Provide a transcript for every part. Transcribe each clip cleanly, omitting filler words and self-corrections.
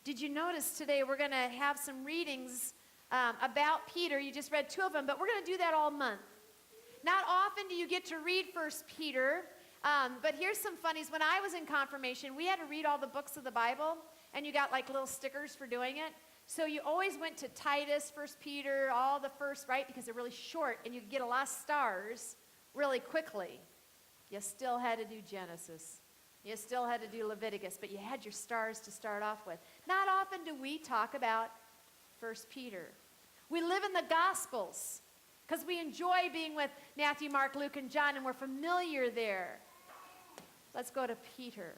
Did you notice today we're going to have some readings about Peter? You just read 2 of them, but we're going to do that all month. Not often do you get to read 1 Peter, but here's some funnies. When I was in confirmation, we had to read all the books of the Bible, and you got like little stickers for doing it. So you always went to Titus, 1 Peter, all the first, right? Because they're really short, and you get a lot of stars really quickly. You still had to do Genesis. You still had to do Leviticus, but you had your stars to start off with. Not often do we talk about 1 Peter. We live in the Gospels because we enjoy being with Matthew, Mark, Luke, and John, and we're familiar there. Let's go to Peter.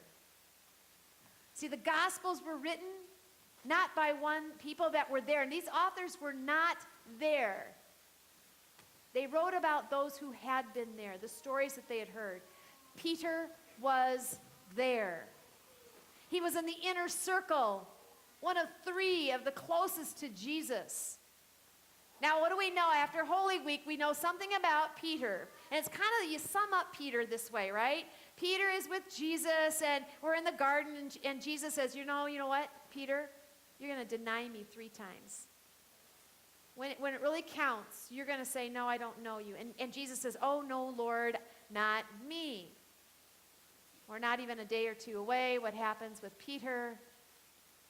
See, the Gospels were written not by people that were there, and these authors were not there. They wrote about those who had been there, the stories that they had heard. Peter was there. He was in the inner circle, one of 3 of the closest to Jesus. Now, what do we know? After Holy Week, we know something about Peter. And it's kind of, you sum up Peter this way, right? Peter is with Jesus, and we're in the garden, and Jesus says, you know what, Peter? You're going to deny me 3 times. When it really counts, you're going to say, no, I don't know you. And Jesus says, oh, no, Lord, not me. We're not even a day or 2 away. What happens with Peter?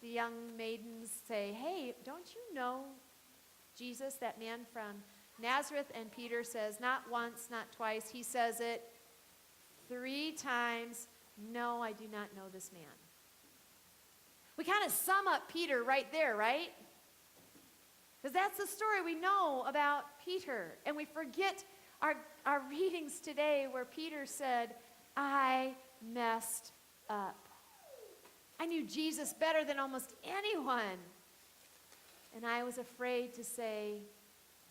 The young maidens say, hey, don't you know Jesus, that man from Nazareth? And Peter says, not once, not twice. He says it 3 times, no, I do not know this man. We kind of sum up Peter right there, right? Because that's the story we know about Peter. And we forget our readings today where Peter said, I messed up. I knew Jesus better than almost anyone. And I was afraid to say,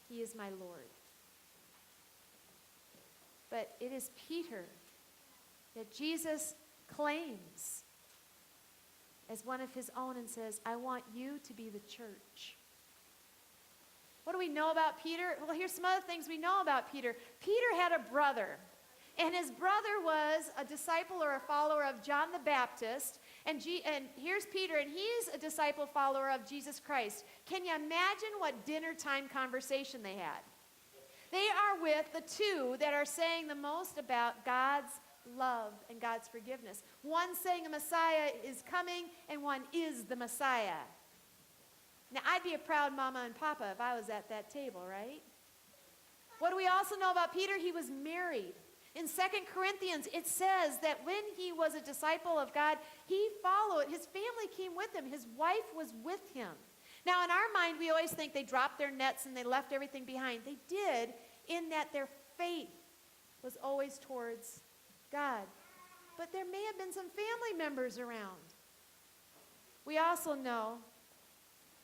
he is my Lord. But it is Peter that Jesus claims as one of his own and says, I want you to be the church. What do we know about Peter? Well, here's some other things we know about Peter. Peter had a brother, and his brother was a disciple or a follower of John the Baptist, and here's Peter, and he's a disciple follower of Jesus Christ. Can you imagine what dinner time conversation they had? They are with the 2 that are saying the most about God's love and God's forgiveness. One saying a Messiah is coming, and one is the Messiah. Now, I'd be a proud mama and papa if I was at that table, right? What do we also know about Peter? He was married. In 2 Corinthians, it says that when he was a disciple of God, he followed. His family came with him. His wife was with him. Now, in our mind, we always think they dropped their nets and they left everything behind. They did, in that their faith was always towards God. But there may have been some family members around. We also know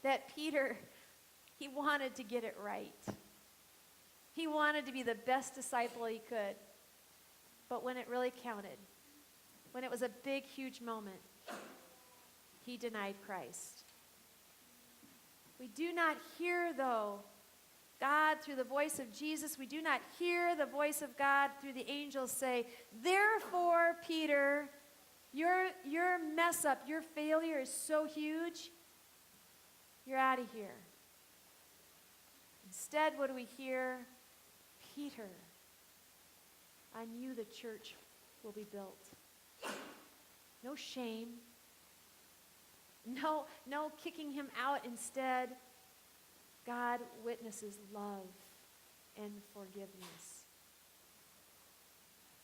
that Peter, he wanted to get it right. He wanted to be the best disciple he could. But when it really counted, when it was a big, huge moment, he denied Christ. We do not hear, though, God through the voice of Jesus. We do not hear the voice of God through the angels say, therefore, Peter, your mess up, your failure is so huge, you're out of here. Instead, what do we hear? Peter, on you the church will be built. No shame. No kicking him out. Instead, God witnesses love and forgiveness.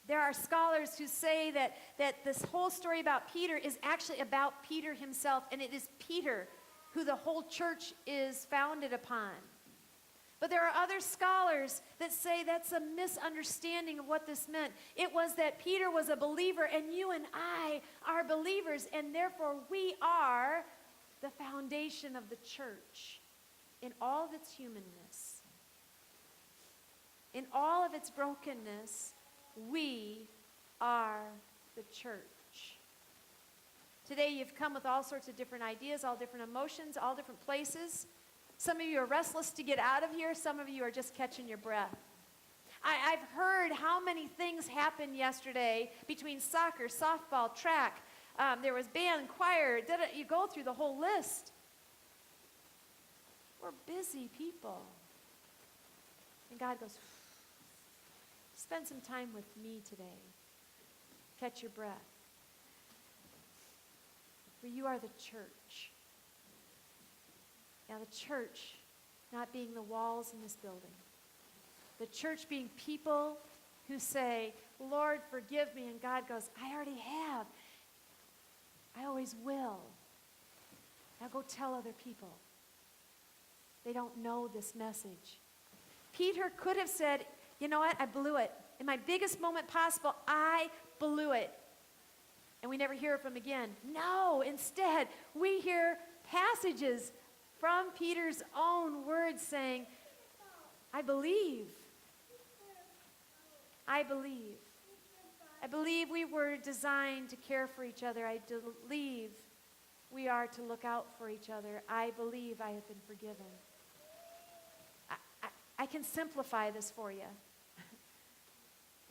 There are scholars who say that this whole story about Peter is actually about Peter himself, and it is Peter who the whole church is founded upon. But there are other scholars that say that's a misunderstanding of what this meant. It was that Peter was a believer, and you and I are believers, and therefore we are the foundation of the church in all of its humanness. In all of its brokenness, we are the church. Today you've come with all sorts of different ideas, all different emotions, all different places. Some of you are restless to get out of here. Some of you are just catching your breath. I've heard how many things happened yesterday between soccer, softball, track, There was band, choir. You go through the whole list. We're busy people. And God goes, spend some time with me today. Catch your breath. For you are the church. Now the church not being the walls in this building. The church being people who say, Lord, forgive me. And God goes, I already have. I always will. Now go tell other people. They don't know this message. Peter could have said, you know what, I blew it. In my biggest moment possible, I blew it. And we never hear from him again. No, instead, we hear passages from Peter's own words saying, I believe. I believe. I believe we were designed to care for each other. I believe we are to look out for each other. I believe I have been forgiven. I can simplify this for you.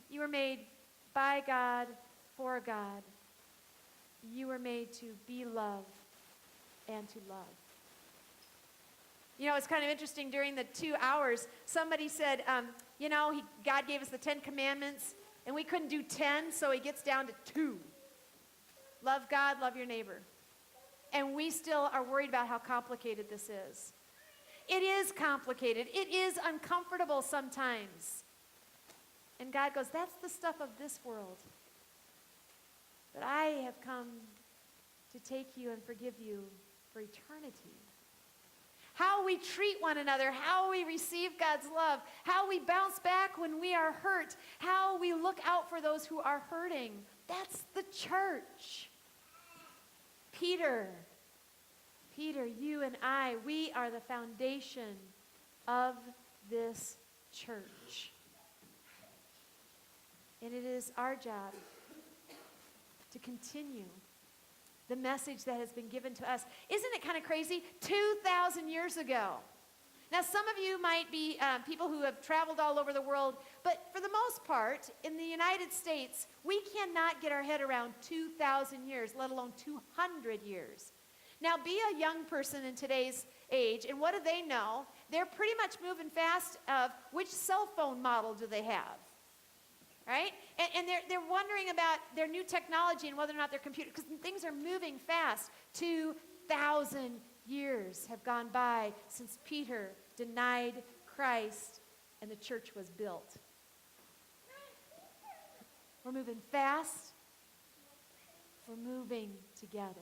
You were made by God, for God. You were made to be love and to love. You know, it's kind of interesting during the 2 hours, somebody said, God gave us the 10 commandments, and we couldn't do 10, so he gets down to 2. Love God, love your neighbor. And we still are worried about how complicated this is. It is complicated. It is uncomfortable sometimes. And God goes, that's the stuff of this world. But I have come to take you and forgive you for eternity. How we treat one another, how we receive God's love, how we bounce back when we are hurt, how we look out for those who are hurting. That's the church. Peter, you and I, we are the foundation of this church. And it is our job to continue the message that has been given to us. Isn't it kind of crazy? 2,000 years ago. Now, some of you might be people who have traveled all over the world, but for the most part, in the United States, we cannot get our head around 2,000 years, let alone 200 years. Now, be a young person in today's age, and what do they know? They're pretty much moving fast of which cell phone model do they have, right? And they're wondering about their new technology and whether or not their computer, because things are moving fast. 2,000 years have gone by since Peter denied Christ and the church was built. We're moving fast. We're moving together.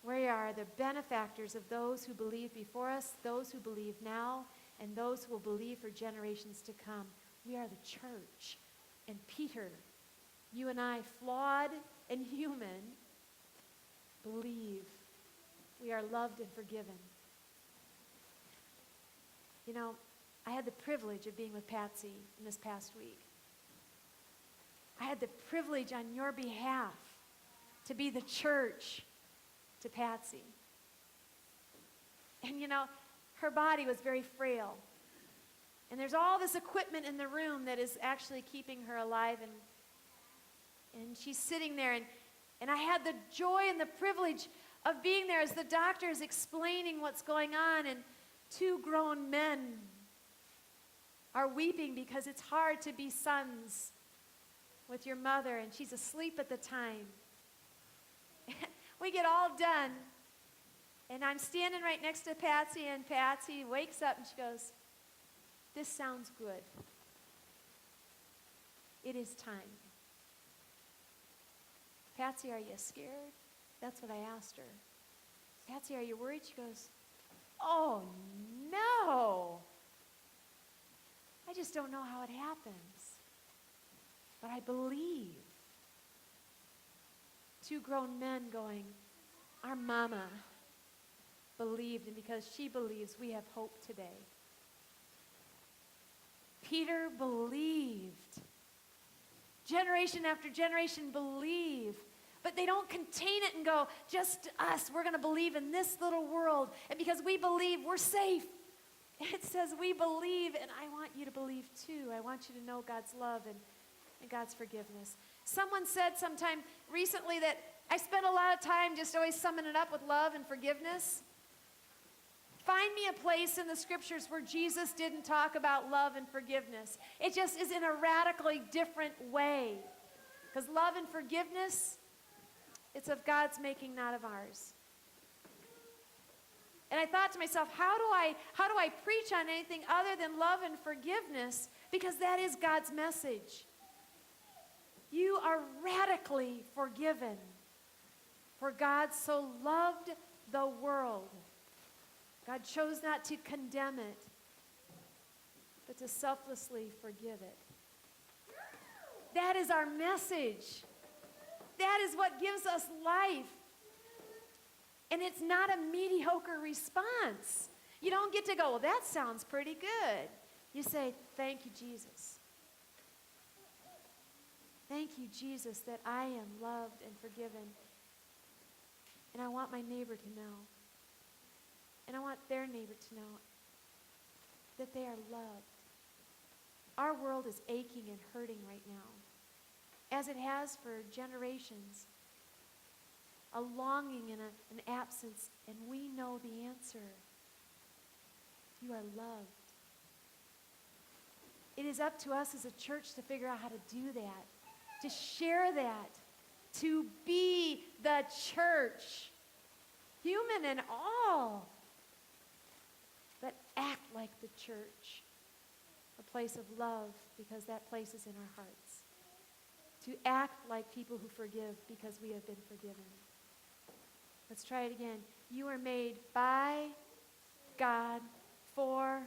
We are the benefactors of those who believed before us, those who believe now, and those who will believe for generations to come. We are the church. And Peter, you and I, flawed and human, believe we are loved and forgiven. You know, I had the privilege of being with Patsy in this past week. I had the privilege on your behalf to be the church to Patsy. And you know, her body was very frail. And there's all this equipment in the room that is actually keeping her alive. And she's sitting there. And I had the joy and the privilege of being there as the doctor is explaining what's going on. And 2 grown men are weeping because it's hard to be sons with your mother. And she's asleep at the time. We get all done. And I'm standing right next to Patsy. And Patsy wakes up and she goes, "This sounds good. It is time." "Patsy, are you scared?" That's what I asked her. "Patsy, are you worried?" She goes, "Oh, no. I just don't know how it happens. But I believe." 2 grown men going, our mama believed, and because she believes, we have hope today. Peter believed. Generation after generation believe. But they don't contain it and go, just us, we're going to believe in this little world. And because we believe, we're safe. It says we believe, and I want you to believe too. I want you to know God's love and God's forgiveness. Someone said sometime recently that I spend a lot of time just always summing it up with love and forgiveness. Find me a place in the scriptures where Jesus didn't talk about love and forgiveness. It just is in a radically different way. Because love and forgiveness, it's of God's making, not of ours. And I thought to myself, how do I preach on anything other than love and forgiveness? Because that is God's message. You are radically forgiven. For God so loved the world. God chose not to condemn it, but to selflessly forgive it. That is our message. That is what gives us life. And it's not a mediocre response. You don't get to go, well, that sounds pretty good. You say, thank you, Jesus. Thank you, Jesus, that I am loved and forgiven. And I want my neighbor to know. And I want their neighbor to know that they are loved. Our world is aching and hurting right now, as it has for generations. A longing and an absence, and we know the answer. You are loved. It is up to us as a church to figure out how to do that, to share that, to be the church, human and all, but act like the church, a place of love because that place is in our hearts, to act like people who forgive because we have been forgiven. Let's try it again. You are made by God for.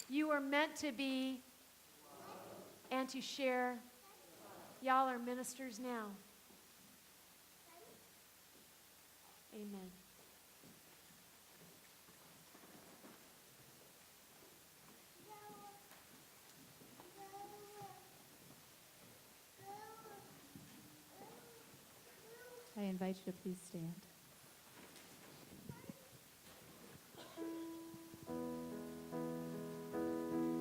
You are meant to be and to share. Y'all are ministers now. Amen. I invite you to please stand.